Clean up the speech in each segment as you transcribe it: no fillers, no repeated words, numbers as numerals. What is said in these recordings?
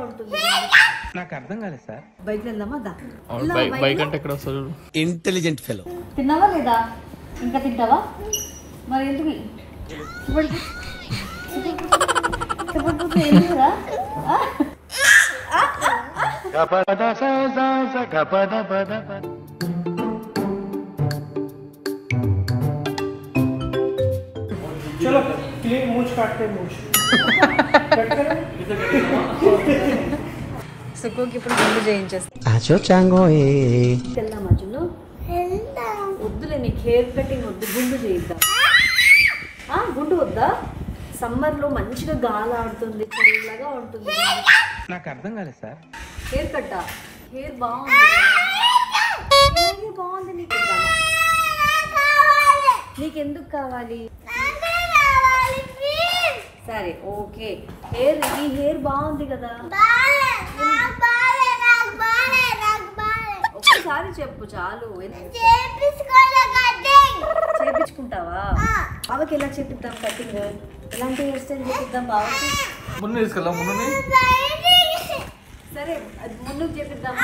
ఉంటుంది. నాకు అర్థం కాలేదు సార్. బైక్ వెళ్దామా? బైక్ అంటే ఎక్కడ వస్తారు? Intelligent fellow. తిన్నావా లేదా? ఇంకా తింటావా? మరి ఎందుకు ఎందుకురా? चलो क्लीन मूछ काटते मूछ సుక్కుకి ఇప్పుడు గుండు చేయించేస్తా. వెళ్దామా జున్ను? వద్దులే, నీకు హెయిర్ కటింగ్ వద్దు, గుండు చేయిద్దాం. గుండు వద్దా? సమ్మర్లో మంచిగా గాలి ఆడుతుంది, చల్లగా ఉంటుంది. నాకు అర్థం కాలేదు సార్. హెయిర్ కట్టా? హెయిర్ బాగుంది, బాగుంది. నీకెందుకు కావాలి? సరే ఓకే. హెయిర్ ఈ హెయిర్ బాగుంది కదా, ఒకసారి చెప్పు చాలు. చేపించుకుంటావా? బావకి ఎలా చేపిద్దాం కటింగ్? ఎలాంటి హెయిర్ స్టైల్ చేపిద్దాం బావకి? ముందు తీసుకెళ్దాం. ముందు సరే అది ముందుకు చేపిద్దాం.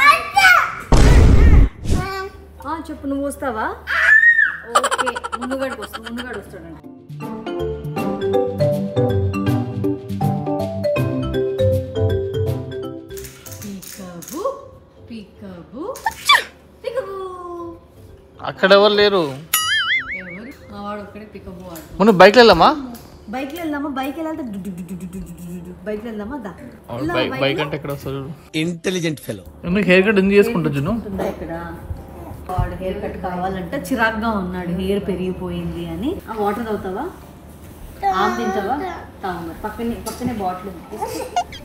చెప్పు, నువ్వు వస్తావా? ఓకే, ముందుగాడు వస్తాడండి. అక్కడ ఎవరు లేరు. మా వాడు ఒక్కడే పికబు. ముందు బైక్ వెళ్దామా? బైక్ వెళ్దామా? బైక్ వెళ్తే బైక్ వెళ్దామా? బైక్ అంటే ఎక్కడ వస్తారు? Intelligent fellow. ఎందుకు హెయిర్ కట్ ఎందుకు చేసుకుంటా జున్ను? ఇక్కడ వాడు హెయిర్ కట్ కావాలంటే చిరాగ్గా ఉన్నాడు, హెయిర్ పెరిగిపోయింది అని. వాటర్ తాగుతావా? ఆమె తింటావా? తాగు. పక్కనే బాటిల్.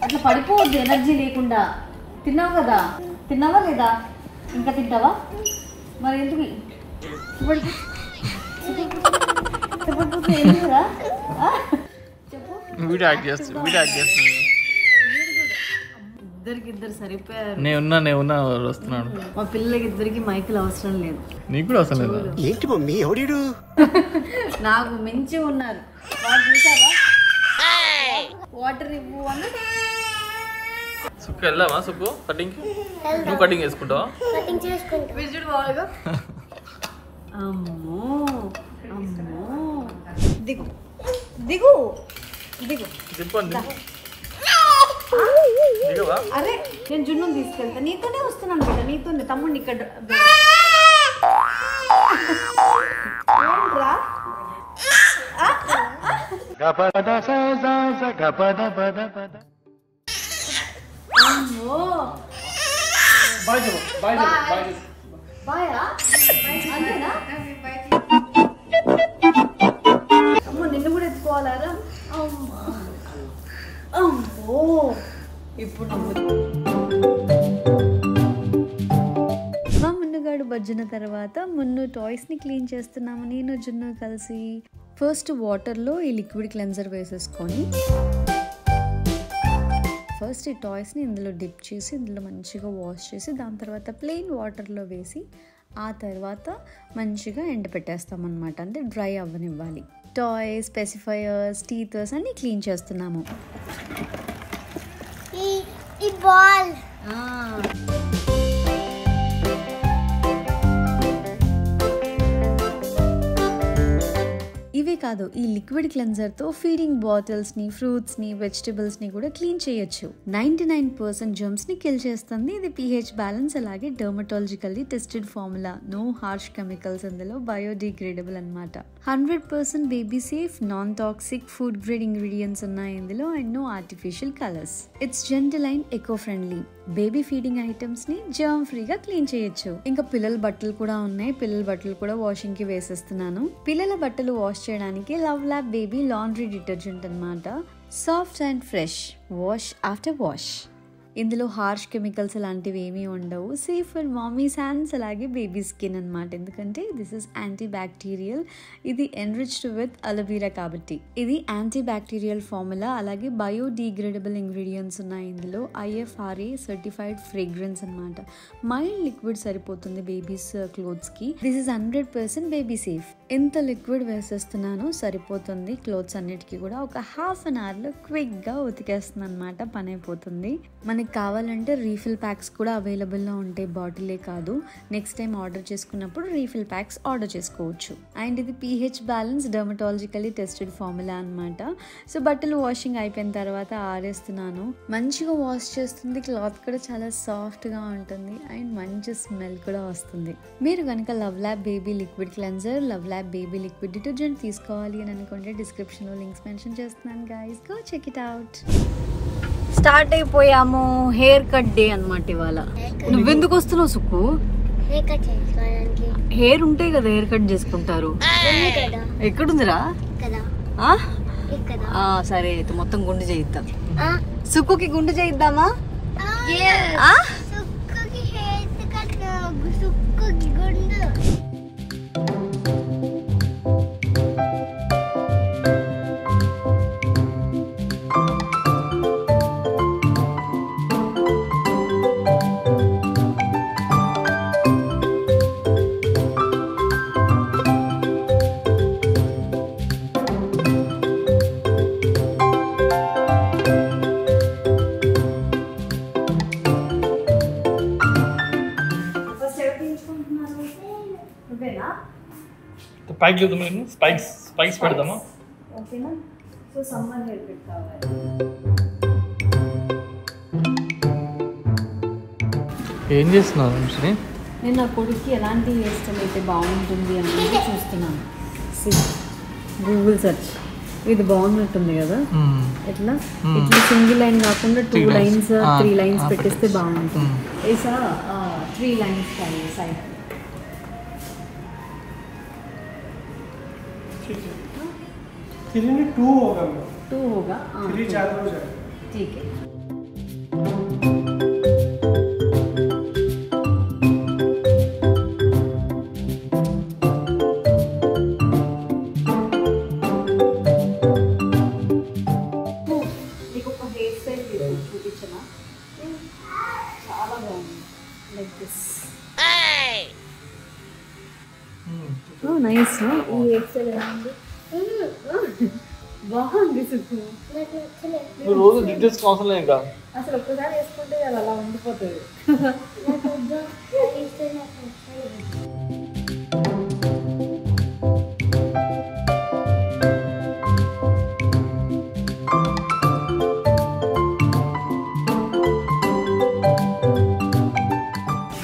అట్లా పడిపోవద్దు ఎనర్జీ లేకుండా. తిన్నావు కదా? తిన్నావా లేదా? ఇంకా తింటావా? మరి ఎందుకు ఎందుకురా? చెప్పు. ఇద్దరికిద్దరు సరిపోయారు. నేనున్నా వస్తున్నాడు. మా పిల్లలకి ఇద్దరికి మైకులు అవసరం లేదు. నీకు కూడా అవసరం లేదా? ఏంటి మమ్మీ ఎవడీడు? నాకు మించి ఉన్నారు. వాడు చూసావా? వాటర్ ఇవ్వు అన్న. సుక్కు వెళ్దామా? సుక్కు కటింగ్ నువ్వు కటింగ్ చేసుకుంటావా? విజుడు బాగా. అమ్మో దిగు దిగు దిగు. అరే నేను జున్ను తీసుకెళ్తా. నీతోనే వస్తున్నాను కదా, నీతోనే. తమ్ముడిని ఇక్కడ అమ్మో నిన్ను కూడా ఎత్తుకోవాలారా? అమ్మో ఇప్పుడు మా మున్నుగాడు బజ్జిన తర్వాత మున్ను టాయ్స్ని క్లీన్ చేస్తున్నాము నేను జున్ను కలిసి. ఫస్ట్ వాటర్లో ఈ లిక్విడ్ క్లెన్జర్ వేసేసుకొని ఫస్ట్ ఈ టాయ్స్ని ఇందులో డిప్ చేసి ఇందులో మంచిగా వాష్ చేసి దాని తర్వాత ప్లెయిన్ వాటర్లో వేసి ఆ తర్వాత మంచిగా ఎండపెట్టేస్తామన్నమాట. అంటే డ్రై అవ్వనివ్వాలి. టాయ్స్, స్పెసిఫైయర్స్, టీథర్స్ అన్నీ క్లీన్ చేస్తున్నాము. ఇవే కాదు, ఈ లిక్విడ్ క్లెన్జర్తో ఫీడింగ్ బాటిల్స్ని, ఫ్రూట్స్ని, వెజిటబుల్స్ని కూడా క్లీన్ చేయొచ్చు. 99% జర్మ్స్ని కిల్ చేస్తుంది. ఇది pH బ్యాలెన్స్, అలాగే dermatologically tested formula. No harsh chemicals, అందులో బయోడిగ్రేడబుల్ అనమాట. 100% baby safe, non toxic, food grade ingredients ఉన్నాయి ఇందులో, and no artificial colours. It's gentle and eco friendly. Baby feeding items ని జర్మ్ ఫ్రీగా క్లీన్ చేయొచ్చు. ఇంకా పిల్లల బట్టలు కూడా ఉన్నాయి. పిల్లల బట్టలు కూడా వాషింగ్ కి వేసేస్తున్నాను. పిల్లల బట్టలు వాష్ చేయడానికి love lab baby laundry detergent అన్నమాట. Soft and fresh, wash after wash. ఇందులో హార్ష్ కెమికల్స్ లాంటివి ఏమీ ఉండవు. సేఫ్ ఫర్ మామీస్ హ్యాండ్స్, అలాగే బేబీ స్కిన్ అనమాట. ఎందుకంటే దిస్ ఇస్ యాంటీ బ్యాక్టీరియల్. ఇది ఎన్రిచ్డ్ విత్ అలోవీరా కాబట్టి. ఇది యాంటీ బ్యాక్టీరియల్ ఫార్ములా, అలాగే బయోడిగ్రేడబుల్ ఇంగ్రీడియంట్స్ ఉన్నాయి ఇందులో. IFRA సర్టిఫైడ్ ఫ్రేగ్రెన్స్ అనమాట. మైల్డ్ లిక్విడ్ సరిపోతుంది బేబీస్ క్లోత్స్ కి. This is 100% baby safe. ఎంత లిక్విడ్ వేసేస్తున్నానో సరిపోతుంది క్లోత్స్ అన్నిటికీ కూడా. ఒక హాఫ్ అన్ అవర్లో క్విక్గా ఉతికేస్తుంది అనమాట, పని అయిపోతుంది. మనకి కావాలంటే రీఫిల్ ప్యాక్స్ కూడా అవైలబుల్లో ఉంటాయి, బాటిలే కాదు. నెక్స్ట్ టైం ఆర్డర్ చేసుకున్నప్పుడు రీఫిల్ ప్యాక్స్ ఆర్డర్ చేసుకోవచ్చు. అండ్ ఇది pH balance dermatologically tested formula అనమాట. సో బట్టలు వాషింగ్ అయిపోయిన తర్వాత ఆరేస్తున్నాను. మంచిగా వాష్ చేస్తుంది, క్లాత్ కూడా చాలా సాఫ్ట్గా ఉంటుంది అండ్ మంచి స్మెల్ కూడా వస్తుంది. మీరు కనుక love lab baby liquid cleanser, love lab baby liquid detergent తీసుకోవాలి అని అనుకుంటే డిస్క్రిప్షన్లో లింక్స్ మెన్షన్ చేస్తున్నాను guys, go check it out. Start అయిపోయాము. హెయిర్ కట్ డే అనమాట ఇవాళ. నువ్వెందుకు వస్తున్నావు సుక్కు? హెయిర్ ఉంటాయి కదా, హెయిర్ కట్ చేసుకుంటారు. ఎక్కడుందిరా? సరే అయితే మొత్తం గుండు చేయిద్దాం. సుక్కుకి గుండు చేయిద్దామా? పైకి చూద్దాం, స్పైక్స్ పెడదామా? ఓకేనా? సో సమ్మర్ హెయిర్ కట్ కావాలి. ఏం చేస్తున్నావు అనుశ్రీ? నేను నా కొడుక్కి ఎలాంటి హెయిర్ స్టైల్ అయితే బాగుంటుంది అని చూస్తున్నాను. గూగుల్ సెర్చ్, ఇది బాగున్నట్టుంది కదా. ఇట్లా సింగిల్ లైన్ కాకుండా 2 లైన్స్ 3 లైన్స్ పెట్టేస్తే బాగుంటుంది. ऐसा 3 लाइन्स चाहिए साइड. थ्री में 2 होगा, 2 होगा, 3 ज़्यादा हो जाएगा. ठीक है. నైస్. ఈ హెయిర్ స్టైల్ ఎలా ఉంది? బాగుంది సుక్కు. రోజు డీటెయిల్స్ అవసరం లేదు ఇంకా. అసలు ఒక్కసారి వేసుకుంటే అది అలా ఉండిపోతుంది.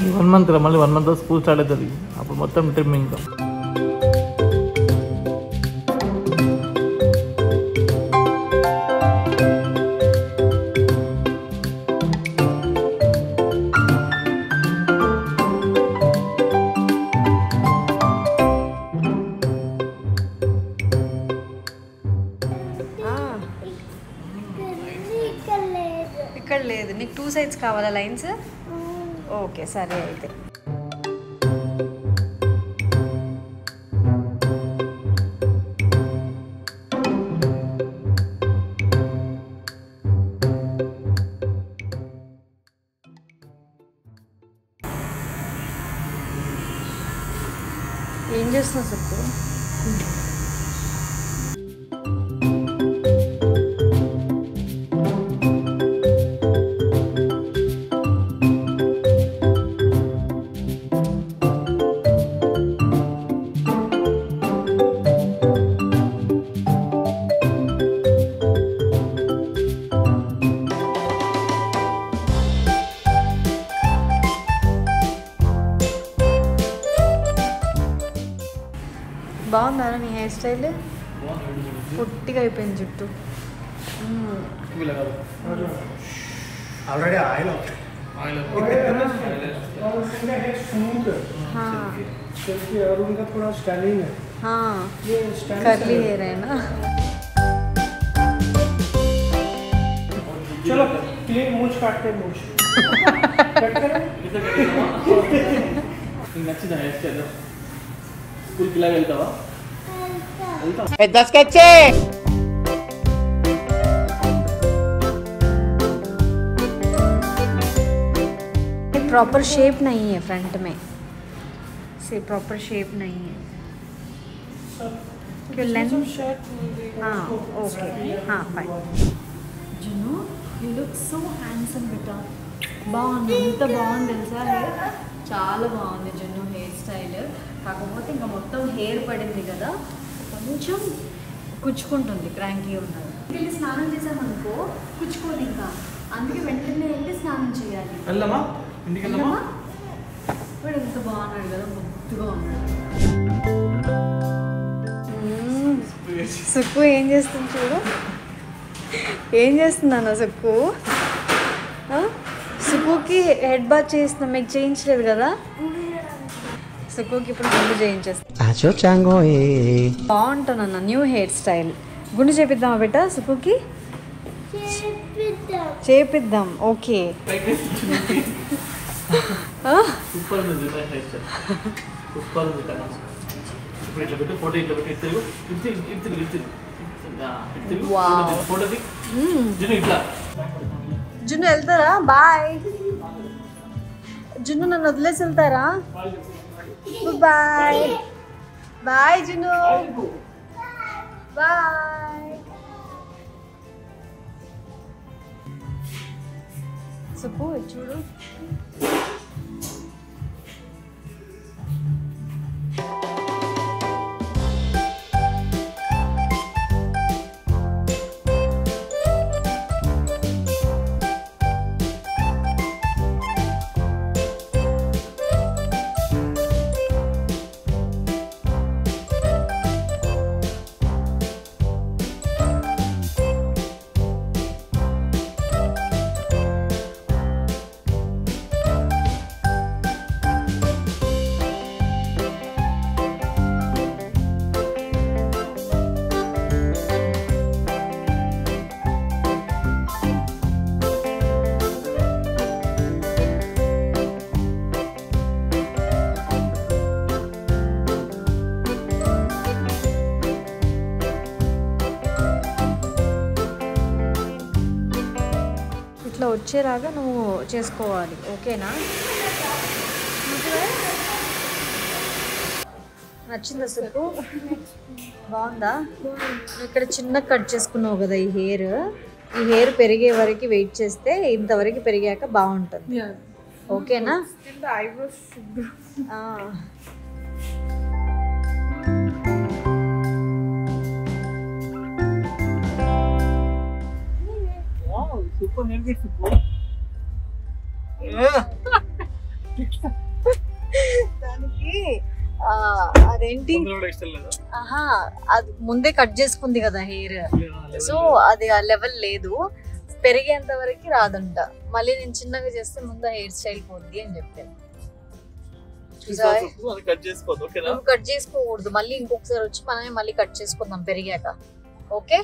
ఈ 1 month మళ్ళీ 1 month స్కూల్ స్టార్ట్ అవుతుంది, అప్పుడు మొత్తం ట్రిమ్మింగ్. ఇక్కడ లేదు. నీకు 2 సైడ్స్ కావాలా లైన్స్? ఓకే సరే అయితే. ఏం చేస్తున్నావు సుక్కు? బాగుందా నీ హెయిర్ స్టైల్? పొట్టిగా అయిపోయింది జుట్టు. ऑलरेडी आयल स्मूथ है और उनका थोड़ा स्टाइलिंग है. हाँ कर्ली हेयर है ना. चलो क्लीन मूछ काटते हैं. मूछ कट करें. నచ్చిందా హెయిర్ స్టైల్? స్కూల్కి ఇలా వెళ్తావా? प्रॉपर शेप नहीं है फ्रंट में से, प्रॉपर शेप नहीं है. length shirt okay fine Juno you look so handsome beta బాగుంది ఎంత బాగుంది తెలుసా హెయిర్ చాలా బాగుంది జున్ను హెయిర్ స్టైల్ కాకపోతే ఇంకా మొత్తం హెయిర్ పడింది కదా కొంచెం కుచ్చుకుంటుంది క్రాంకీ ఉన్నది వెళ్ళి స్నానం చేసామనుకో కుచ్చుకోదు ఇంకా అందుకే వెంటనే వెళ్ళి స్నానం చేయాలి వెళ్దామా ఇంటికి వెళ్దామా వీడు ఎంత బాగున్నాడు కదా ముద్దుగా ఉన్నాడు సుక్కు ఏం చేస్తుంది చూడు ఏం చేస్తున్నాను సుక్కు సుక్కుకి హెడ్ బాత్ చేస్తున్నా మీకు చేయించలేదు కదా సుక్కుకి ఇప్పుడు గుండు చేయించేస్తాను బాగుంటానన్న న్యూ హెయిర్ స్టైల్ గుండు చేపిద్దామా బిడ్డ సుక్కుకి చేపిద్దాం ఓకే సూపర్ ఉంది హెయిర్ స్టైల్ సూపర్ ఉంది కదా ఇప్పుడు ఇట్లా పెట్టి ఫోటో ఇట్లా పెట్టి ఇద్దరు ఫోటో ఇట్లా జున్ను వెళ్తారా బాయ్ జున్ను నన్ను వదిలేసి వెళ్తారా బాయ్ బాయ్ జున్ను బాయ్ సుపు చూడు ఇట్లా వచ్చేలాగా నువ్వు చేసుకోవాలి ఓకేనా నచ్చిందా సుపు బాగుందా నువ్వు ఇక్కడ చిన్న కట్ చేసుకున్నావు కదా ఈ హెయిర్ పెరిగే వరకు వెయిట్ చేస్తే ఇంతవరకు పెరిగాక బాగుంటుంది ఓకేనా సూపర్ హెయిర్ దానికి అదేంటి అది ముందే కట్ చేసుకుంది కదా హెయిర్ సో అది ఆ లెవెల్ లేదు పెరిగేంత వరకు రాదంట మళ్ళీ నేను చిన్నగా చేస్తే ముందు హెయిర్ స్టైల్ పోద్ది అని చెప్పాను నువ్వు కట్ చేసుకోకూడదు మళ్ళీ ఇంకొకసారి వచ్చి మనమే మళ్ళీ కట్ చేసుకుందాం పెరిగాక ఓకే